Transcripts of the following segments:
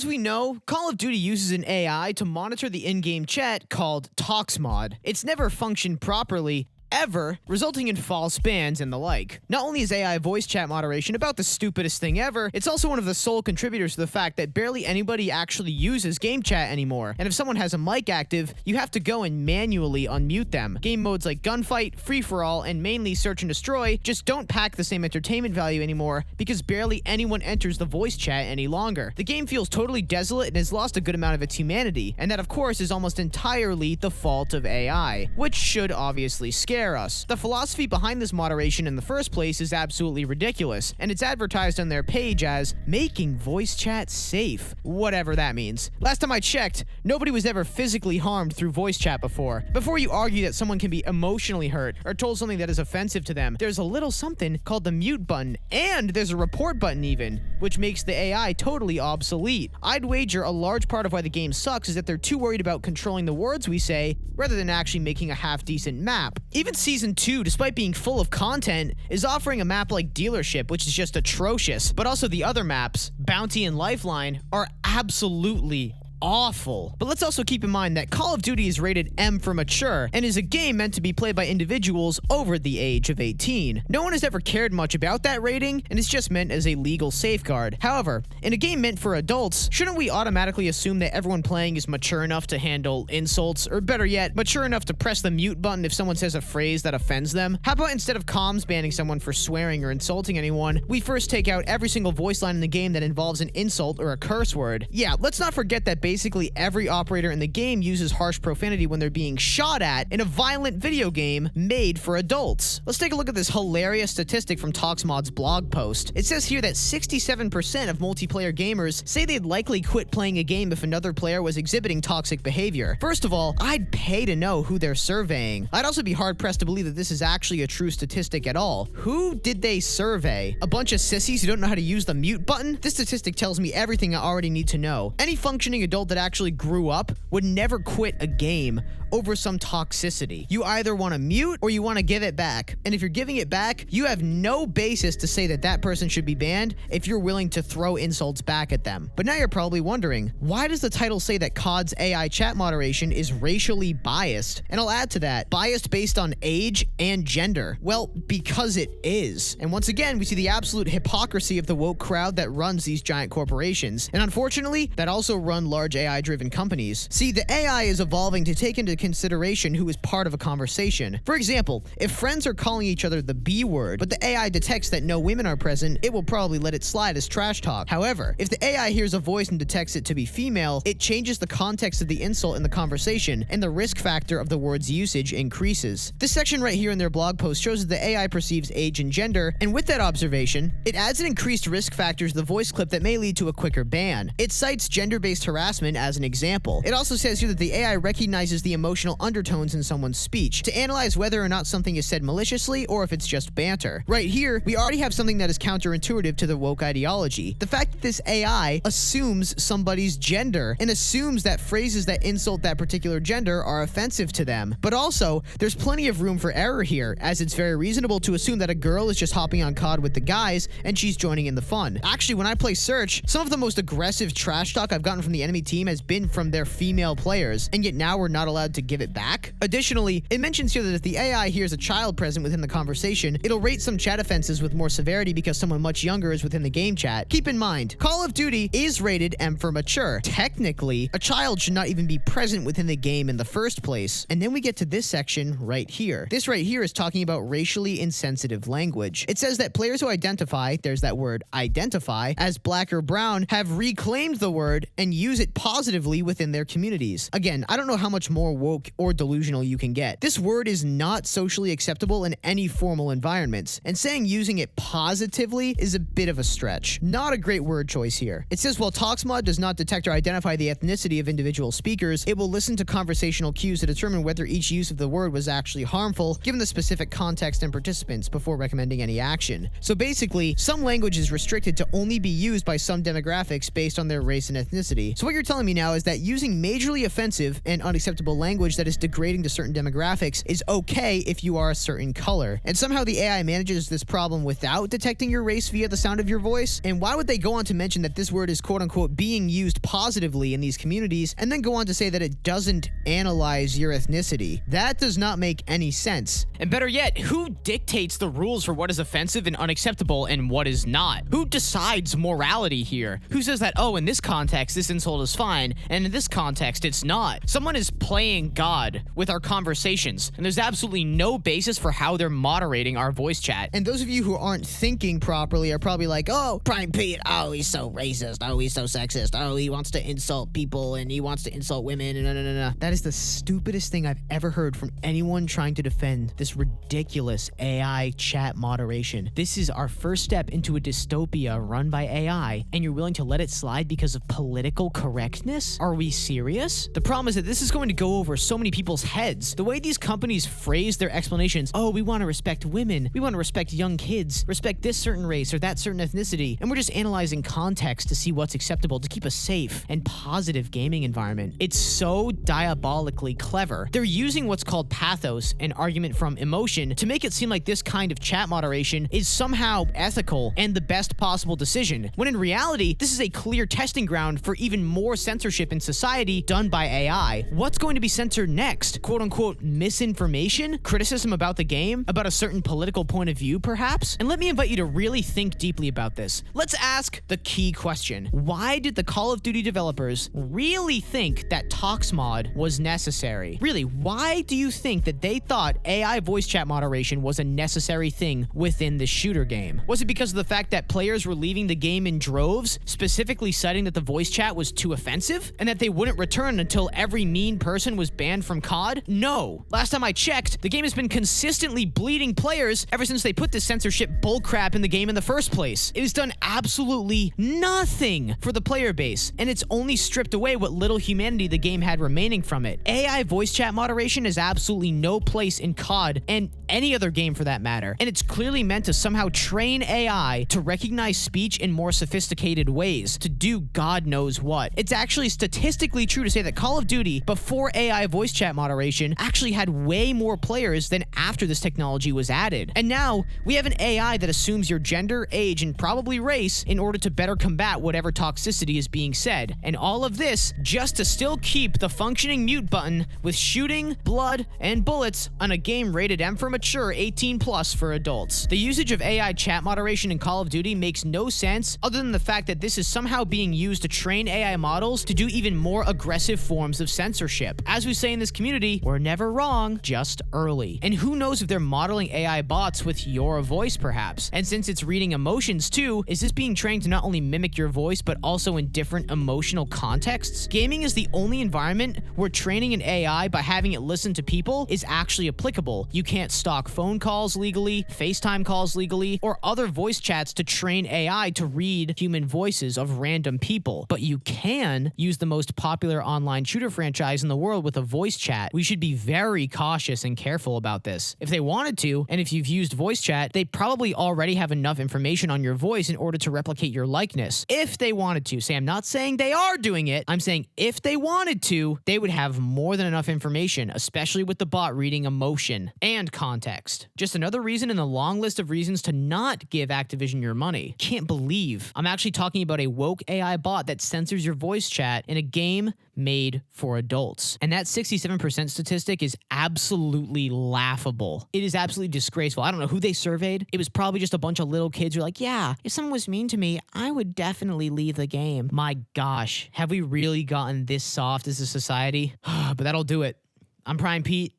As we know, Call of Duty uses an AI to monitor the in-game chat called ToxMod. It's never functioned properly, ever, resulting in false bans and the like. Not only is AI voice chat moderation about the stupidest thing ever, it's also one of the sole contributors to the fact that barely anybody actually uses game chat anymore, and if someone has a mic active, you have to go and manually unmute them. Game modes like Gunfight, Free-for-all, and mainly Search and Destroy just don't pack the same entertainment value anymore because barely anyone enters the voice chat any longer. The game feels totally desolate and has lost a good amount of its humanity, and that of course is almost entirely the fault of AI, which should obviously scare us. The philosophy behind this moderation in the first place is absolutely ridiculous, and it's advertised on their page as making voice chat safe, whatever that means. Last time I checked, nobody was ever physically harmed through voice chat before. Before you argue that someone can be emotionally hurt or told something that is offensive to them, there's a little something called the mute button, and there's a report button even, which makes the AI totally obsolete. I'd wager a large part of why the game sucks is that they're too worried about controlling the words we say rather than actually making a half-decent map. Even Season 2, despite being full of content, is offering a map like Dealership, which is just atrocious, but also the other maps, Bounty and Lifeline, are absolutely awful. But let's also keep in mind that Call of Duty is rated M for mature and is a game meant to be played by individuals over the age of 18. No one has ever cared much about that rating, and it's just meant as a legal safeguard. However, in a game meant for adults, shouldn't we automatically assume that everyone playing is mature enough to handle insults, or better yet, mature enough to press the mute button if someone says a phrase that offends them? How about instead of comms banning someone for swearing or insulting anyone, we first take out every single voice line in the game that involves an insult or a curse word? Yeah, let's not forget that basically every operator in the game uses harsh profanity when they're being shot at in a violent video game made for adults. Let's take a look at this hilarious statistic from ToxMod's blog post. It says here that 67% of multiplayer gamers say they'd likely quit playing a game if another player was exhibiting toxic behavior. First of all, I'd pay to know who they're surveying. I'd also be hard-pressed to believe that this is actually a true statistic at all. Who did they survey? A bunch of sissies who don't know how to use the mute button? This statistic tells me everything I already need to know. Any functioning adult that actually grew up would never quit a game over some toxicity. You either want to mute or you want to give it back. And if you're giving it back, you have no basis to say that that person should be banned if you're willing to throw insults back at them. But now you're probably wondering, why does the title say that COD's AI chat moderation is racially biased? And I'll add to that, biased based on age and gender. Well, because it is. And once again, we see the absolute hypocrisy of the woke crowd that runs these giant corporations. And unfortunately, that also run large AI-driven companies. See, the AI is evolving to take into consideration who is part of a conversation. For example, if friends are calling each other the B word, but the AI detects that no women are present, it will probably let it slide as trash talk. However, if the AI hears a voice and detects it to be female, it changes the context of the insult in the conversation, and the risk factor of the word's usage increases. This section right here in their blog post shows that the AI perceives age and gender, and with that observation, it adds an increased risk factor to the voice clip that may lead to a quicker ban. It cites gender-based harassment as an example. It also says here that the AI recognizes the emotional undertones in someone's speech to analyze whether or not something is said maliciously or if it's just banter. Right here, we already have something that is counterintuitive to the woke ideology. The fact that this AI assumes somebody's gender and assumes that phrases that insult that particular gender are offensive to them. But also, there's plenty of room for error here, as it's very reasonable to assume that a girl is just hopping on COD with the guys and she's joining in the fun. Actually, when I play Search, some of the most aggressive trash talk I've gotten from the enemy team has been from their female players, and yet now we're not allowed to give it back? Additionally, it mentions here that if the AI hears a child present within the conversation, it'll rate some chat offenses with more severity because someone much younger is within the game chat. Keep in mind, Call of Duty is rated M for mature. Technically, a child should not even be present within the game in the first place. And then we get to this section right here. This right here is talking about racially insensitive language. It says that players who identify, there's that word identify, as black or brown have reclaimed the word and use it positively within their communities. Again, I don't know how much more woke or delusional you can get. This word is not socially acceptable in any formal environments, and saying using it positively is a bit of a stretch. Not a great word choice here. It says while ToxMod does not detect or identify the ethnicity of individual speakers, it will listen to conversational cues to determine whether each use of the word was actually harmful, given the specific context and participants, before recommending any action. So basically, some language is restricted to only be used by some demographics based on their race and ethnicity. So what you're you're telling me now is that using majorly offensive and unacceptable language that is degrading to certain demographics is okay if you are a certain color. And somehow the AI manages this problem without detecting your race via the sound of your voice? And why would they go on to mention that this word is quote-unquote being used positively in these communities and then go on to say that it doesn't analyze your ethnicity? That does not make any sense. And better yet, who dictates the rules for what is offensive and unacceptable and what is not? Who decides morality here? Who says that, oh, in this context, this insult is fine, and in this context, it's not? Someone is playing God with our conversations, and there's absolutely no basis for how they're moderating our voice chat. And those of you who aren't thinking properly are probably like, oh, Prime Pete, oh, he's so racist, oh, he's so sexist, oh, he wants to insult people, and he wants to insult women, and no. That is the stupidest thing I've ever heard from anyone trying to defend this ridiculous AI chat moderation. This is our first step into a dystopia run by AI, and you're willing to let it slide because of political correctness? Are we serious? The problem is that this is going to go over so many people's heads. The way these companies phrase their explanations, oh, we want to respect women, we want to respect young kids, respect this certain race or that certain ethnicity, and we're just analyzing context to see what's acceptable to keep a safe and positive gaming environment. It's so diabolically clever. They're using what's called pathos, an argument from emotion, to make it seem like this kind of chat moderation is somehow ethical and the best possible decision, when in reality, this is a clear testing ground for even more censorship in society done by AI. What's going to be censored next? Quote-unquote misinformation? Criticism about the game? About a certain political point of view, perhaps? And let me invite you to really think deeply about this. Let's ask the key question. Why did the Call of Duty developers really think that ToxMod was necessary? Really, why do you think that they thought AI voice chat moderation was a necessary thing within the shooter game? Was it because of the fact that players were leaving the game in droves, specifically citing that the voice chat was too offensive, and that they wouldn't return until every mean person was banned from COD? No. Last time I checked, the game has been consistently bleeding players ever since they put this censorship bullcrap in the game in the first place. It has done absolutely nothing for the player base, and it's only stripped away what little humanity the game had remaining from it. AI voice chat moderation has absolutely no place in COD and any other game for that matter, and it's clearly meant to somehow train AI to recognize speech in more sophisticated ways, to do God knows what. It's actually statistically true to say that Call of Duty, before AI voice chat moderation, actually had way more players than after this technology was added. And now, we have an AI that assumes your gender, age, and probably race in order to better combat whatever toxicity is being said. And all of this just to still keep the functioning mute button with shooting, blood, and bullets on a game rated M for mature 18+ for adults. The usage of AI chat moderation in Call of Duty makes no sense other than the fact that this is somehow being used to train AI models to do even more aggressive forms of censorship. As we say in this community, we're never wrong, just early. And who knows if they're modeling AI bots with your voice perhaps? And since it's reading emotions too, is this being trained to not only mimic your voice but also in different emotional contexts? Gaming is the only environment where training an AI by having it listen to people is actually applicable. You can't stalk phone calls legally, FaceTime calls legally, or other voice chats to train AI to read human voices of random people. But you can use the most popular online shooter franchise in the world with a voice chat. We should be very cautious and careful about this. If they wanted to, and if you've used voice chat, they probably already have enough information on your voice in order to replicate your likeness. If they wanted to. Say, I'm not saying they are doing it. I'm saying if they wanted to, they would have more than enough information, especially with the bot reading emotion and context. Just another reason in the long list of reasons to not give Activision your money. Can't believe I'm actually talking about a woke AI bot that censors your voice chat in a game made for adults. And that 67% statistic is absolutely laughable. It is absolutely disgraceful. I don't know who they surveyed. It was probably just a bunch of little kids who are like, yeah, if someone was mean to me, I would definitely leave the game. My gosh, have we really gotten this soft as a society? But that'll do it. I'm Prime Pete.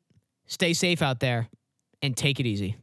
Stay safe out there and take it easy.